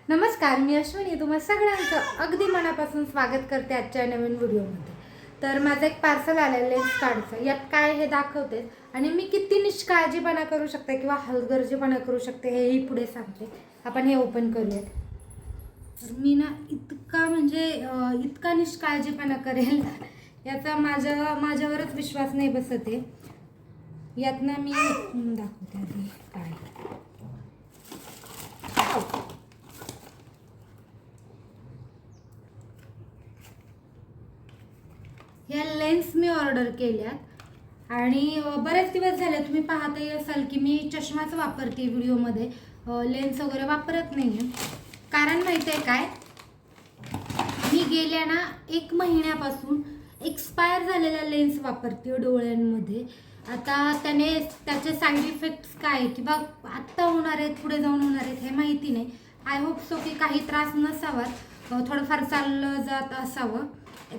नमस्कार, मी अश्विनी तुम्हा सगळ्यांचं अगदी मनापासून स्वागत करते आजच्या नवीन व्हिडिओमध्ये. तर माझं एक पार्सल आलं लेन्स कार्डचं. यात काय हे दाखवते आणि मी किती निष्काळजीपणा करू शकते किंवा हलगर्जीपणा करू शकते हेही पुढे सांगते. आपण हे ओपन करूयात. तर मी ना इतका म्हणजे इतका निष्काळजीपणा करेल याचा माझ्यावरच विश्वास नाही बसत आहे. यात ना मी दाखवते आधी काय. ह्या लेन्स मी ऑर्डर केल्यात आणि बरेच दिवस झाले. तुम्ही पाहताही असाल की मी चष्माच वापरते व्हिडिओमध्ये, लेन्स वगैरे वापरत नाही आहे. कारण माहिती आहे काय, मी गेल्या ना 1 महिन्यापासून एक्सपायर झालेल्या लेन्स वापरते डोळ्यांमध्ये. आता त्याचे साईड इफेक्ट्स काय किंवा आत्ता होणार आहेत पुढे जाऊन होणार आहेत हे माहिती नाही. आय होप सो की काही त्रास नसावा, थोडंफार चाललं जात असावं.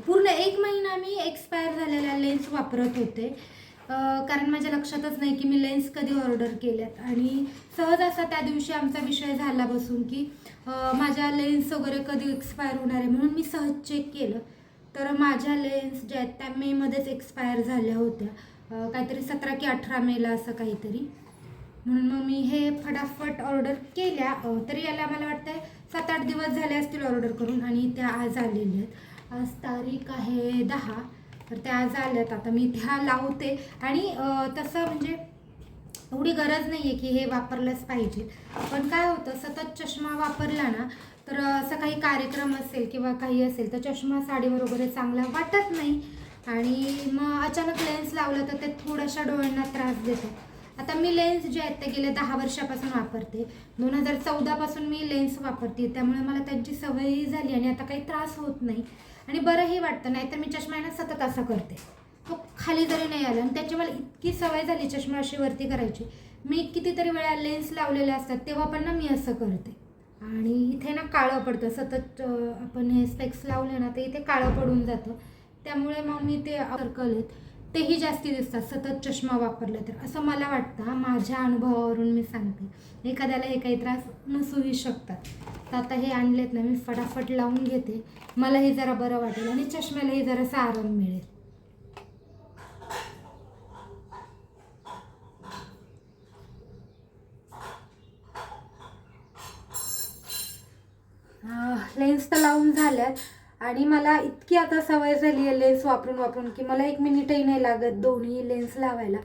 पूर्ण 1 महिना मी एक्सपायर झालेल्या लेन्स वापरत होते. कारण माझ्या लक्षातच नाही की मी लेन्स कधी ऑर्डर केल्यात. आणि सहज असा त्या दिवशी आमचा विषय झाला बसून की माझ्या लेन्स वगैरे कधी एक्सपायर होणार आहे म्हणून मी सहज चेक केलं. तर माझ्या लेन्स ज्या आहेत त्या मेमध्येच एक्सपायर झाल्या होत्या. काहीतरी 17 की 18 मेला असं काहीतरी. म्हणून मग मी हे फटाफट ऑर्डर केल्या. तरी याला मला वाटतं 7-8 दिवस झाले असतील ऑर्डर करून आणि त्या आज आलेल्या आहेत. आज तारीख आहे 10. तर त्या आज आल्यात. आता मी त्या लावते आणि तसं म्हणजे एवढी गरज नाही आहे की हे वापरलंच पाहिजे. पण काय होतं, सतत चष्मा वापरला ना तर असं काही कार्यक्रम असेल किंवा काही असेल तर चष्मा साडीवर वगैरे चांगला वाटत नाही आणि मग अचानक लेन्स लावलं तर ते थोड्याशा डोळ्यांना त्रास देतो. आता मी लेन्स जे आहेत ते गेले 10 वर्षापासून वापरते. 2014 पासून मी लेन्स वापरते, त्यामुळे मला त्यांची सवयही झाली आणि आता काही त्रास होत नाही आणि बरंही वाटतं. नाहीतर मी चष्मा आहे ना सतत असा करते, तो खाली जरी नाही आला. आणि त्याची मला इतकी सवय झाली चष्मा अशी वरती करायची. मी कितीतरी वेळा लेन्स लावलेले असतात तेव्हा पण ना मी असं करते आणि इथे ना काळं पडतं. सतत आपण हे स्पेक्स लावले ना ते इथे काळं पडून जातं. त्यामुळे मग मी ते सर्कल आहेत तेही जास्ती दिसतात सतत चष्मा वापरला तर, असं मला वाटतं. माझ्या अनुभवावरून मी सांगते, एखाद्याला हे काही त्रास नसूही शकतात. तर आता हे आणलेत ना मी फटाफट लावून घेते. मलाही जरा बरं वाटेल आणि चष्म्यालाही जरासा आराम मिळेल. लेन्स तर लावून झाल्यात आणि मला इतकी आता सवय झाली आहे लेन्स वापरून वापरून की मला 1 मिनिटही नाही लागत दोन्ही लेन्स लावायला.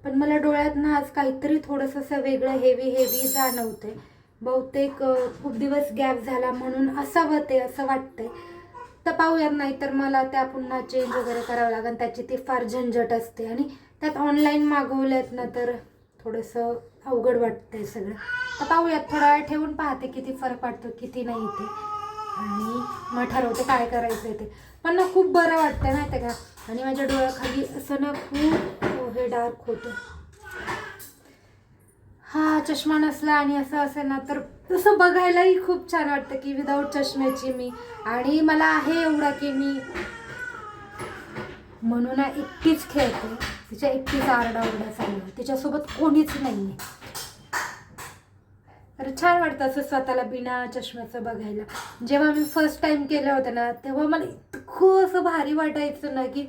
पण मला डोळ्यात ना आज काहीतरी थोडंसं असं वेगळं हेवी जाणवते. बहुतेक खूप दिवस गॅप झाला म्हणून असावं ते, असं वाटतंय. तर पाहूयात, नाही तर मला त्या पुन्हा चेंज वगैरे करावं लागेल. त्याची ती फार झंझट असते आणि त्यात ऑनलाईन मागवल्यात ना तर थोडंसं अवघड वाटतंय सगळं. तर पाहूयात, थोडा वेळ ठेवून पाहते किती फरक वाटतो किती नाही ते आणि मग ठरवते काय करायचं ते. पण ना खूप बरं वाटतं माहिती आहे का. आणि माझ्या डोळ्याखाली असं ना खूप हे डार्क होतं. हा चष्मा नसला आणि असं असेल ना तर तसं बघायलाही खूप छान वाटतं की विदाऊट चष्म्याची मी. आणि मला आहे एवढा की मी म्हणून एकटीच खेळते. तिच्या एकटीच आरडाओरडा चालू आहे, तिच्यासोबत कोणीच नाही आहे. तर छान वाटतं असं स्वतःला बिना चष्म्याचं बघायला. जेव्हा मी फर्स्ट टाईम केलं होतं ना तेव्हा मला इतकं असं भारी वाटायचं ना की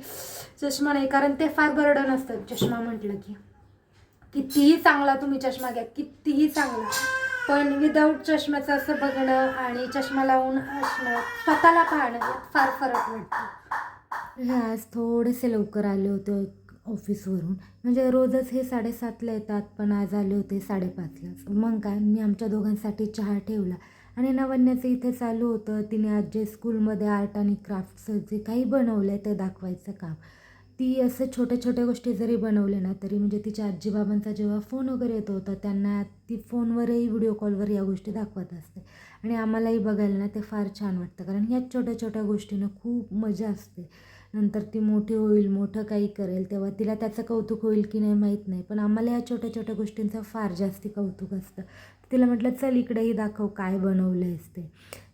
चष्मा नाही, कारण ते फार बर्डन असतं चष्मा म्हटलं की. कितीही चांगला तुम्ही चष्मा घ्या, कितीही चांगला, पण विदाऊट चष्म्याचं असं बघणं आणि चष्मा लावून असणं, स्वतःला पाहणं यात फार फरक वाटतो. आज थोडेसे लवकर आले होते ऑफिसवरून. म्हणजे रोजच हे 7:30ला येतात, पण आज आले होते 5:30लाच. मग काय, मी आमच्या दोघांसाठी चहा ठेवला आणि नवन्याचं इथे चालू होतं. तिने आज जे स्कूलमध्ये आर्ट आणि क्राफ्टचं जे काही बनवलं आहे ते दाखवायचं काम. ती असं छोट्या गोष्टी जरी बनवले ना तरी म्हणजे तिच्या आजीबाबांचा जेव्हा फोन वगैरे येतो होता त्यांना ती फोनवरही व्हिडिओ कॉलवर या गोष्टी दाखवत असते आणि आम्हालाही बघायला ना ते फार छान वाटतं. कारण ह्या छोट्या गोष्टीनं खूप मजा असते. नंतर ती मोठी होईल, मोठं काही करेल तेव्हा तिला त्याचं कौतुक होईल की नाही माहीत नाही, पण आम्हाला ह्या छोट्या गोष्टींचं फार जास्ती कौतुक असतं. तिला म्हटलं चल इकडेही दाखव काय बनवलं आहेस ते.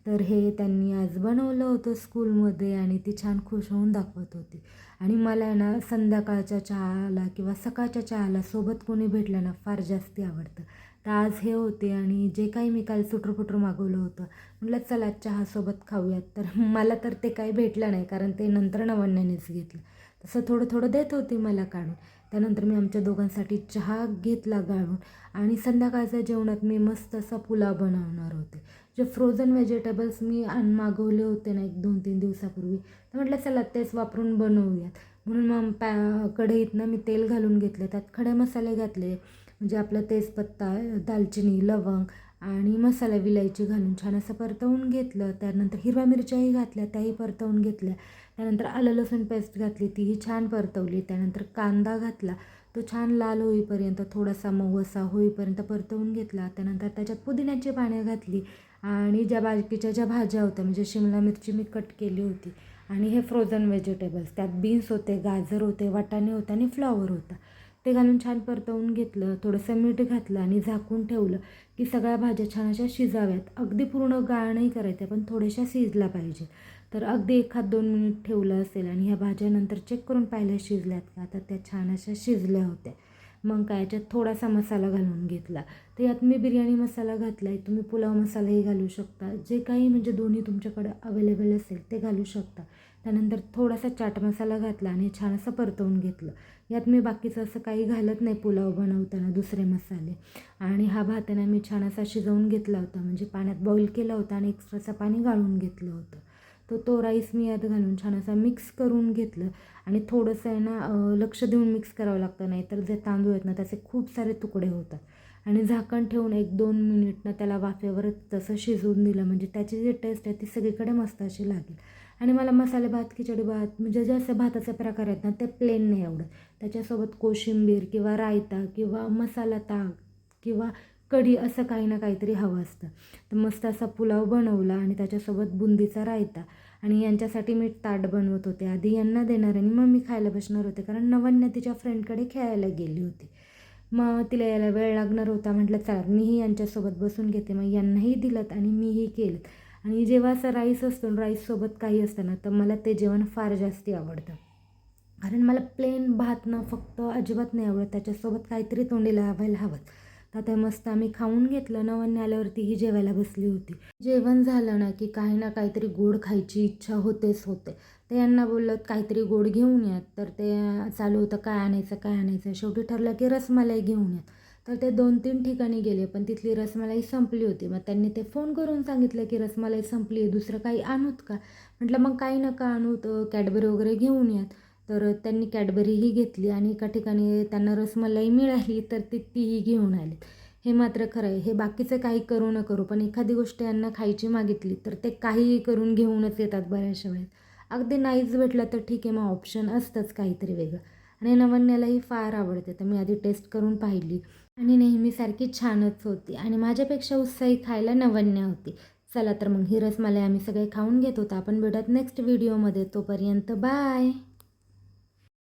तर हे त्यांनी आज बनवलं होतं स्कूलमध्ये आणि ती छान खुश होऊन दाखवत होती. आणि मला ना संध्याकाळच्या चहाला किंवा सकाळच्या चहाला सोबत कोणी भेटलं ना फार जास्ती आवडतं. तर आज हे होते आणि जे काही मी काल सुटरफुटर मागवलं होतं म्हटलं चला चहासोबत खाऊयात. तर मला तर ते काही भेटलं नाही कारण ते नंतर नवन्यानेच घेतलं. तसं थोडं थोडं देत होती मला काढून. त्यानंतर मी आमच्या दोघांसाठी चहा घेतला गाळून आणि संध्याकाळच्या जेवणात मी मस्त असा पुलाव बनवणार होते. जे फ्रोझन व्हेजिटेबल्स मी मागवले होते ना 1-2-3 दिवसापूर्वी, तर म्हटलं चला तेच वापरून बनवूयात. म्हणून मग कढईतनं मी तेल घालून घेतलं, त्यात खडे मसाले घातले म्हणजे आपलं तेजपत्ता, दालचिनी, लवंग आणि मसाला विलायची घालून छान असं परतवून घेतलं. त्यानंतर हिरव्या मिरच्याही घातल्या, त्याही परतवून घेतल्या. त्यानंतर आलं लसूण पेस्ट घातली, तीही छान परतवली. त्यानंतर कांदा घातला, तो छान लाल होईपर्यंत थोडासा मऊ असा होईपर्यंत परतवून घेतला. त्यानंतर त्याच्यात पुदिन्याची पाने घातली आणि बाकीच्या ज्या भाज्या होत्या म्हणजे शिमला मिरची मी कट केली होती आणि हे फ्रोझन व्हेजिटेबल्स त्यात बीन्स होते, गाजर होते, वाटाणे होते आणि फ्लॉवर होता, ते घालून छान परतवून घेतलं. थोडंसं मीठ घातलं आणि झाकून ठेवलं की सगळ्या भाज्या छान अशा शिजाव्यात. अगदी पूर्ण गाळ नाही करायच्या पण थोड्याशा शिजल्या पाहिजे. तर अगदी 1-2 मिनिट ठेवलं असेल आणि ह्या भाज्या नंतर चेक करून पाहिल्या शिजल्यात का, तर त्या छान अशा शिजल्या होत्या. मग काय याच्यात थोडासा मसाला घालून घेतला. तर यात मी बिर्याणी मसाला घातला आहे, तुम्ही पुलाव मसालाही घालू शकता, जे काही म्हणजे दोन्ही तुमच्याकडे अवेलेबल असेल ते घालू शकता. त्यानंतर थोडासा चाट मसाला घातला आणि छान असं परतवून घेतलं. यात मी बाकीचं असं काही घालत नाही पुलाव बनवताना दुसरे मसाले. आणि हा भात आहे ना मी छान असा शिजवून घेतला होता, म्हणजे पाण्यात बॉईल केला होता आणि एक्स्ट्राचं पाणी गाळून घेतलं होतं. तो राईस मी यात घालून छान असा मिक्स करून घेतलं आणि थोडंसं आहे ना लक्ष देऊन मिक्स करावं लागतं, नाही तर जे तांदूळ आहेत ना त्याचे खूप सारे तुकडे होतात. आणि झाकण ठेवून 1-2 मिनिट ना त्याला वाफेवरच तसं शिजवून दिलं म्हणजे त्याची जी टेस्ट आहे ती सगळीकडे मस्त अशी लागेल. आणि मला मसाले भात, खिचडी भात म्हणजे जे असे भाताचे प्रकार आहेत ना ते प्लेन नाही आवडत. त्याच्यासोबत कोशिंबीर किंवा रायता किंवा मसाला ताक किंवा कढी असं काही ना काहीतरी हवं असतं. तर मस्त असा पुलाव बनवला आणि त्याच्यासोबत बुंदीचा रायता. आणि यांच्यासाठी मी ताट बनवत होते, आधी यांना देणार आणि मग मी खायला बसणार होते कारण नवन्या तिच्या फ्रेंडकडे खेळायला गेली होती. मग तिला यायला वेळ लागणार होता, म्हटलं चला मीही यांच्यासोबत बसून घेते. मग यांनाही दिलं आणि मीही केलं. आणि जेव्हा असं राईस असतो राईससोबत काही असतं ना तर मला ते जेवण फार जास्ती आवडतं. कारण मला प्लेन भात ना फक्त अजिबात नाही आवडत, त्याच्यासोबत काहीतरी तोंडी लावायला हवं. तर आता मस्त आम्ही खाऊन घेतलं. नवन्या आल्यावरतीही जेवायला बसली होती. जेवण झालं ना की काही ना काहीतरी गोड खायची इच्छा होतेच होते. तर यांना बोललं काहीतरी गोड घेऊन यात, तर ते चालू होतं काय आणायचं काय आणायचं. शेवटी ठरलं की रसमलाई घेऊन यात. तर ते 2-3 ठिकाणी गेले पण तिथली रसमलाई संपली होती. मग त्यांनी ते फोन करून सांगितलं की रसमलाई संपली आहे, दुसरं काही आणूत का. म्हटलं मग काही नका आणूत, कॅडबरी वगैरे घेऊन यात. तर त्यांनी कॅडबरीही घेतली आणि एका ठिकाणी त्यांना रसमलाई मिळाली तर तीही घेऊन आली. हे मात्र खरं आहे, हे बाकीचं काही करू न करू पण एखादी गोष्ट यांना खायची मागितली तर ते काहीही करून घेऊनच येतात बऱ्याचशा वेळेस. अगदी नाहीच भेटलं तर ठीक आहे, मग ऑप्शन असतंच काहीतरी वेगळं. आणि नवन्यालाही फार आवडते, तर मी आधी टेस्ट करून पाहिली आणि नेहमीसारखी छानच होती. आणि माझ्यापेक्षा उत्साही खायला नवन्या होती. चला तर मग ही रसमलाई आम्ही सगळे खाऊन घेत होतो. आपण भेटत नेक्स्ट व्हिडिओमध्ये, तोपर्यंत बाय.